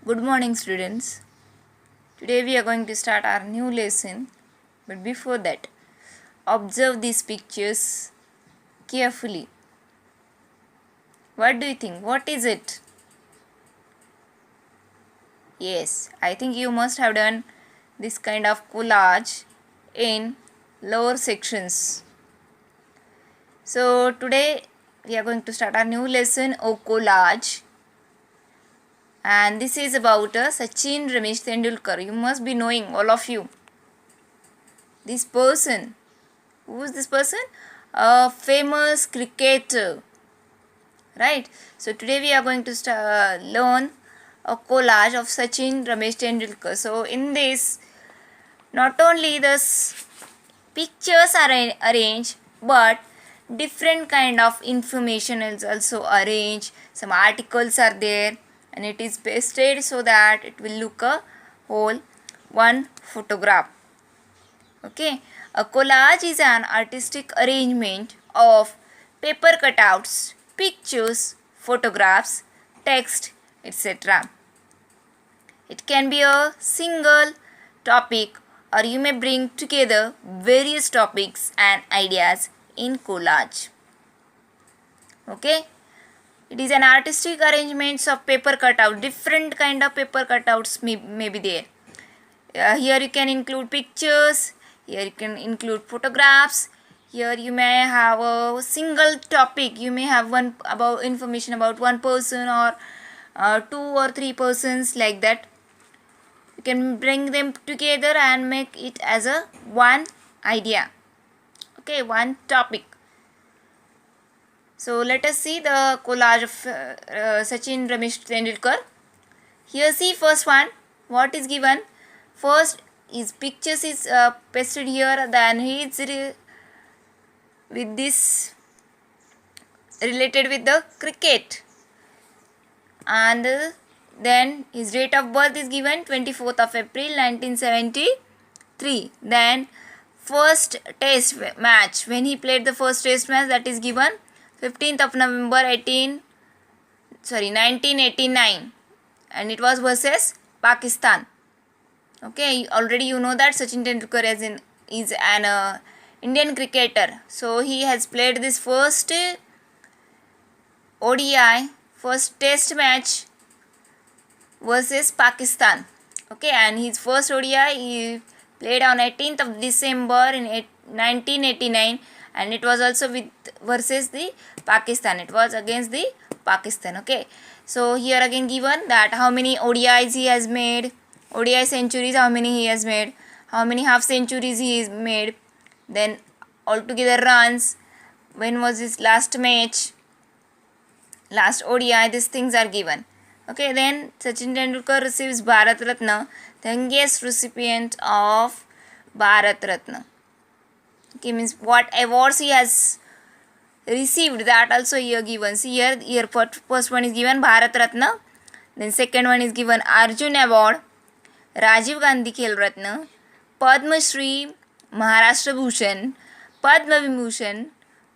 Good morning, students. Today we are going to start our new lesson. But before that, observe these pictures carefully. What do you think? What is it? Yes, I think you must have done this kind of collage in lower sections. So today we are going to start our new lesson of collage. And this is about Sachin Ramesh Tendulkar. You must be knowing, all of you. This person. Who is this person? A famous cricketer. Right? So today we are going to learn a collage of Sachin Ramesh Tendulkar. So in this, not only the pictures are arranged, but different kind of information is also arranged. Some articles are there, and it is pasted so that it will look a whole one photograph. Okay, a collage is an artistic arrangement of paper cutouts, pictures, photographs, text, etc. It can be a single topic, or you may bring together various topics and ideas in collage. Okay, it is an artistic arrangement of paper cutout. Different kind of paper cutouts may be there. Here you can include pictures. Here you can include photographs. Here you may have a single topic. You may have one about information about one person, or two or three persons, like that. You can bring them together and make it as a one idea. Okay, one topic. So let us see the collage of Sachin Ramesh Tendulkar. Here see first one. What is given? First his pictures is pasted here. Then he is with this related with the cricket, and then his date of birth is given 24th of April 1973. Then first test match, when he played the first test match, that is given 15th of November 1989, and it was versus Pakistan. Okay, already you know that Sachin Tendulkar is an Indian cricketer. So he has played this first ODI, first test match versus Pakistan. Okay, and his first ODI he played on 18th of December in 1989, and it was also versus the Pakistan. It was against the Pakistan. Okay, so here again given that how many ODIs he has made, ODI centuries how many he has made, how many half centuries he has made, then altogether runs, when was his last match, last ODI, these things are given. Okay, then Sachin Tendulkar receives Bharat Ratna, the youngest recipient of Bharat Ratna. Okay, means what awards he has received, that also here given. See here first one is given Bharat Ratna, then second one is given Arjun Award, Rajiv Gandhi Khel Ratna, Padma Shri, Maharashtra Bhushan, Padma Vibhushan,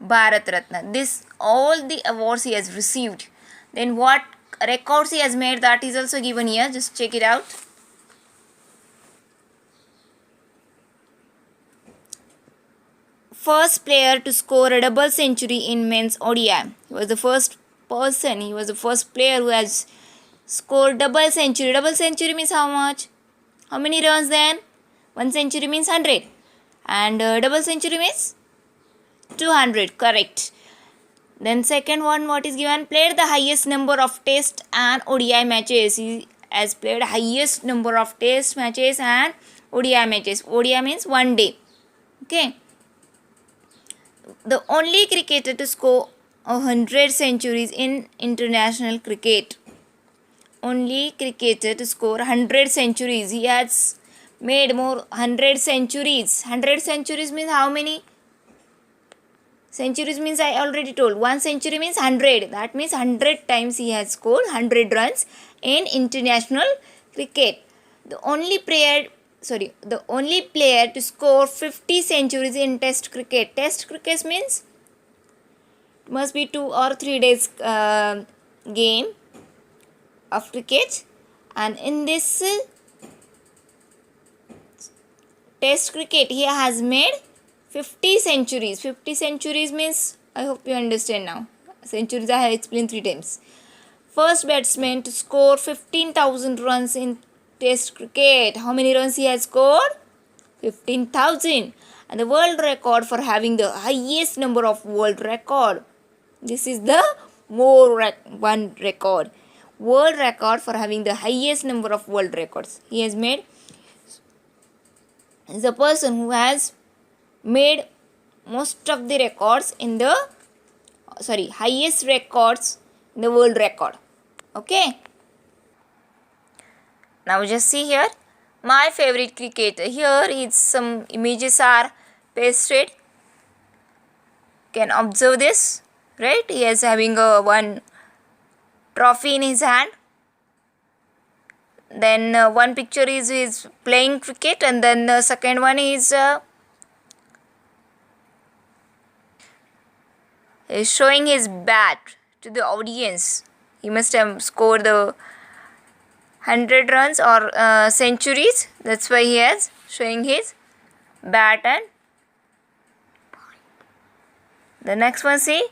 Bharat Ratna. This all the awards he has received. Then what records he has made, that is also given here. Just check it out. First player to score a double century in men's ODI. He was the first person, he was the first player who has scored double century. Double century means how much? How many runs then? One century means 100. And double century means 200. Correct. Then second one, what is given? Played the highest number of test and ODI matches. He has played highest number of test matches and ODI matches. ODI means one day. Okay. The only cricketer to score 100 centuries in international cricket. Only cricketer to score 100 centuries. He has made more 100 centuries. 100 centuries means how many? Centuries means I already told. 1 century means 100. That means 100 times he has scored 100 runs in international cricket. The only player to score 50 centuries in test cricket. Test cricket means it must be 2 or 3 days game of cricket, And in this test cricket, he has made 50 centuries. 50 centuries means, I hope you understand now. Centuries I have explained 3 times. First batsman to score 15,000 runs in test cricket. How many runs he has scored? 15,000. And the world record for having the highest number of world record. This is the one record. World record for having the highest number of world records. He has made, is the person who has made most of the records in the, highest records in the world record. Okay. Now just see here, my favorite cricketer. Here is some images are pasted. Can observe this, right? He is having a one trophy in his hand. Then one picture is playing cricket, and then the second one is showing his bat to the audience. He must have scored the 100 runs or centuries. That's why he is showing his bat. And the next one, see,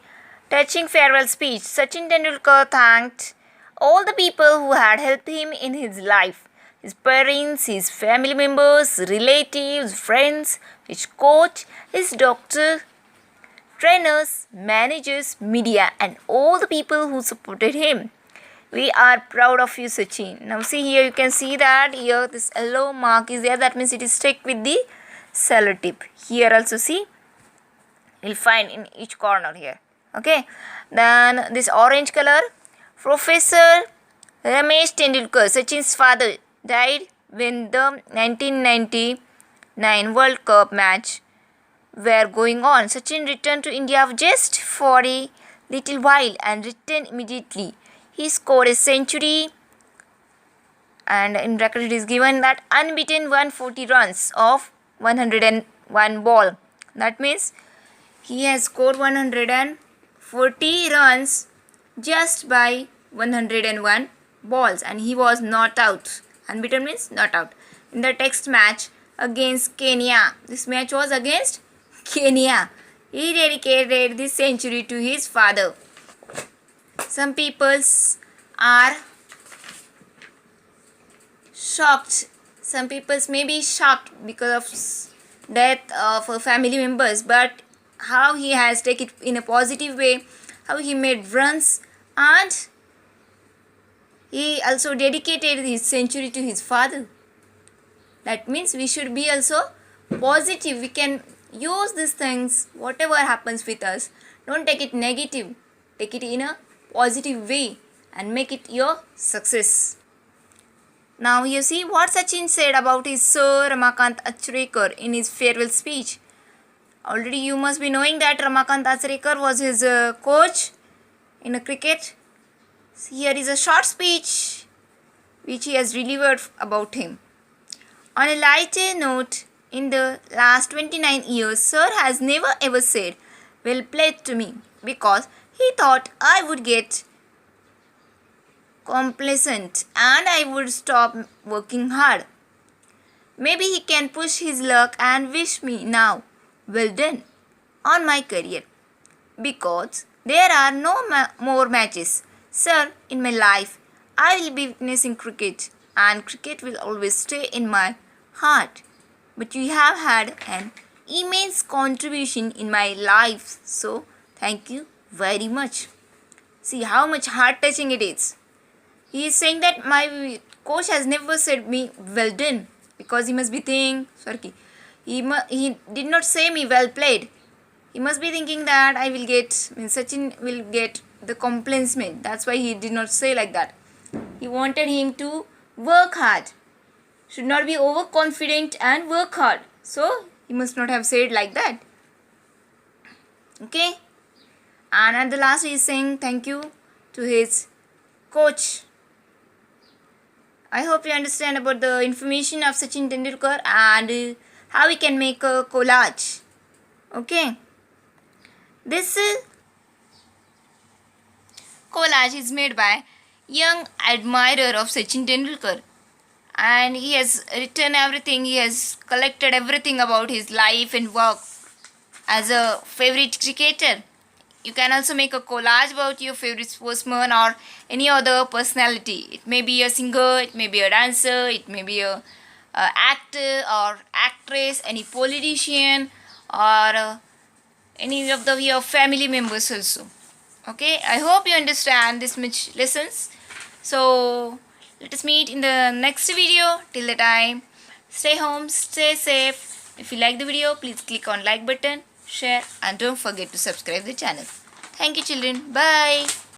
touching farewell speech. Sachin Tendulkar thanked all the people who had helped him in his life. His parents, his family members, relatives, friends, his coach, his doctor, trainers, managers, media, and all the people who supported him. We are proud of you, Sachin. Now see here, you can see that here this yellow mark is there. That means it is stuck with the cello tip. Here also see, you'll find in each corner here. Okay. Then this orange color, Professor Ramesh Tendulkar, Sachin's father, died when the 1999 World Cup match were going on. Sachin returned to India just for a little while and returned immediately. He scored a century, and in record it is given that unbeaten 140 runs of 101 ball. That means he has scored 140 runs just by 101 balls, and he was not out. Unbeaten means not out. In the text match against Kenya, this match was against Kenya. He dedicated this century to his father. Some people are shocked. Some people may be shocked because of death of family members, but how he has taken it in a positive way, how he made runs, and he also dedicated his century to his father. That means we should be also positive. We can use these things, whatever happens with us. Don't take it negative. Take it in a positive way and make it your success. Now you see what Sachin said about his Sir Ramakant Achrekar in his farewell speech. Already you must be knowing that Ramakant Achrekar was his coach in a cricket. Here is a short speech which he has delivered about him. On a lighter note, in the last 29 years, Sir has never ever said, "Well played" to me, because he thought I would get complacent and I would stop working hard. Maybe he can push his luck and wish me now well done on my career, because there are no more matches, sir, in my life. I will be witnessing cricket, and cricket will always stay in my heart. But you have had an immense contribution in my life, so thank you very much. See how much heart-touching it is. He is saying that my coach has never said me well done, because he must be thinking, he did not say me well played. He must be thinking that Sachin will get the complacement. That's why he did not say like that. He wanted him to work hard. Should not be overconfident and work hard. So he must not have said like that. Okay. And at the last he is saying thank you to his coach. I hope you understand about the information of Sachin Tendulkar and how we can make a collage. Okay. This collage is made by young admirer of Sachin Tendulkar, and he has written everything, he has collected everything about his life and work as a favorite cricketer. You can also make a collage about your favorite sportsman or any other personality. It may be a singer, it may be a dancer, it may be a actor or actress, any politician, or any of your family members also. Okay, I hope you understand this much lessons. So let us meet in the next video. Till the time, stay home, stay safe. If you like the video, please click on like button, share, and don't forget to subscribe the channel. Thank you children. Bye.